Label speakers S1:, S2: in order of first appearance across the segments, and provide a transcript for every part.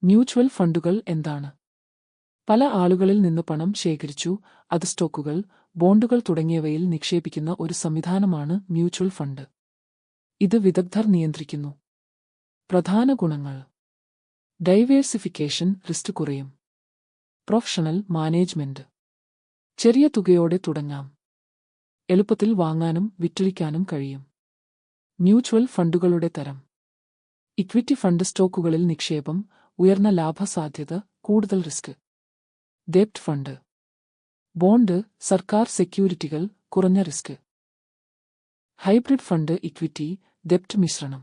S1: Mutual ഫണ്ടുകൾ എന്താണ്? പല ആളുകളിൽ നിന്ന് പണം ശേഖരിച്ചു അത് സ്റ്റോക്കുകൾ, ബോണ്ടുകൾ തുടങ്ങിയവയിൽ നിക്ഷേപിക്കുന്ന ഒരു സംവിധാനമാണ് മ്യൂച്വൽ ഫണ്ട്. ഇത് വിദഗ്ധർ നിയന്ത്രിക്കുന്നു. പ്രധാന ഗുണങ്ങൾ: ഡൈവേഴ്സിഫിക്കേഷൻ, റിസ്ക് കുറയും. പ്രൊഫഷണൽ മാനേജ്മെന്റ്, ചെറിയ തുകയോടെ തുടങ്ങാം. എളുപ്പത്തിൽ വാങ്ങാനും വിറ്റഴിക്കാനും കഴിയും. മ്യൂച്വൽ ഫണ്ടുകളുടെ തരം: ഇക്വിറ്റി ഫണ്ട്, സ്റ്റോക്കുകളിൽ നിക്ഷേപം, ഉയർന്ന ലാഭസാധ്യത, കൂടുതൽ റിസ്ക്. ഡെബ്റ്റ് ഫണ്ട്, ബോണ്ട്, സർക്കാർ സെക്യൂരിറ്റികൾ, കുറഞ്ഞ റിസ്ക്. ഹൈബ്രിഡ് ഫണ്ട്, ഇക്വിറ്റി, ഡെബ്റ്റ് മിശ്രണം.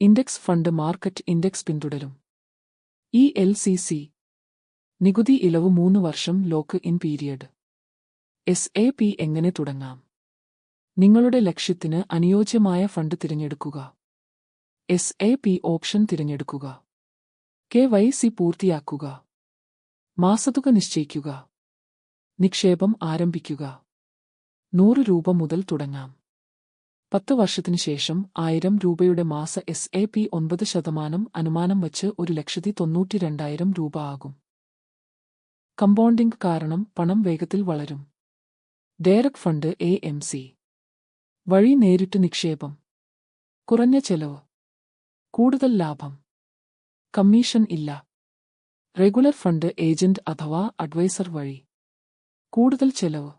S1: ഇൻഡെക്സ് ഫണ്ട്, മാർക്കറ്റ് ഇൻഡെക്സ് പിന്തുടരും. ELCC, നികുതി ഇളവ്, 3 വർഷം ലോക്ക് ഇൻ പീരിയഡ്. SAP എങ്ങനെ തുടങ്ങാം? നിങ്ങളുടെ ലക്ഷ്യത്തിന് അനുയോജ്യമായ ഫണ്ട് തിരഞ്ഞെടുക്കുക. SAP ഓപ്ഷൻ തിരഞ്ഞെടുക്കുക. KYC പൂർത്തിയാക്കുക. മാസത്തുക നിശ്ചയിക്കുക. നിക്ഷേപം ആരംഭിക്കുക. 100 രൂപ മുതൽ തുടങ്ങാം. 10 വർഷത്തിനു ശേഷം 1000 രൂപയുടെ മാസ SAP 9% അനുമാനം വച്ച് 1,92,000 രൂപ ആകും. കമ്പൗണ്ടിംഗ് കാരണം പണം വേഗത്തിൽ വളരും. ഡയറക്ട് ഫണ്ട്, AMC വഴി നേരിട്ട് നിക്ഷേപം. കുറഞ്ഞ ചെലവ്, കൂടുതൽ ലാഭം. കമ്മീഷൻ ഇല്ല. റെഗുലർ ഫണ്ട്, ഏജന്റ് അഥവാ അഡ്വൈസർ വഴി. കൂടുതൽ ചെലവ്,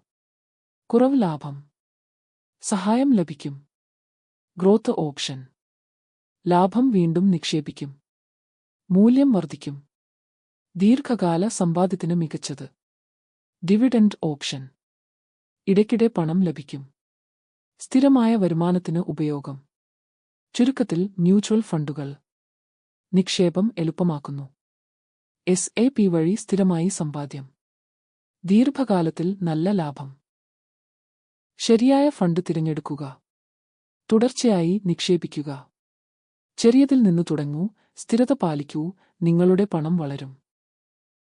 S1: കുറവ് ലാഭം. സഹായം ലഭിക്കും. ഗ്രോത്ത് ഓപ്ഷൻ, ലാഭം വീണ്ടും നിക്ഷേപിക്കും. മൂല്യം വർദ്ധിക്കും. ദീർഘകാല സമ്പാദ്യത്തിന് മികച്ചത്. ഡിവിഡൻഡ് ഓപ്ഷൻ, ഇടയ്ക്കിടെ പണം ലഭിക്കും. സ്ഥിരമായ വരുമാനത്തിന് ഉപയോഗം. ചുരുക്കത്തിൽ, മ്യൂച്വൽ ഫണ്ടുകൾ നിക്ഷേപം എളുപ്പമാക്കുന്നു. SAP വഴി സ്ഥിരമായി സമ്പാദ്യം. ദീർഘകാലത്തിൽ നല്ല ലാഭം. ശരിയായ ഫണ്ട് തിരഞ്ഞെടുക്കുക. തുടർച്ചയായി നിക്ഷേപിക്കുക. ചെറിയതിൽ നിന്ന് തുടങ്ങൂ, സ്ഥിരത പാലിക്കൂ, നിങ്ങളുടെ പണം വളരും.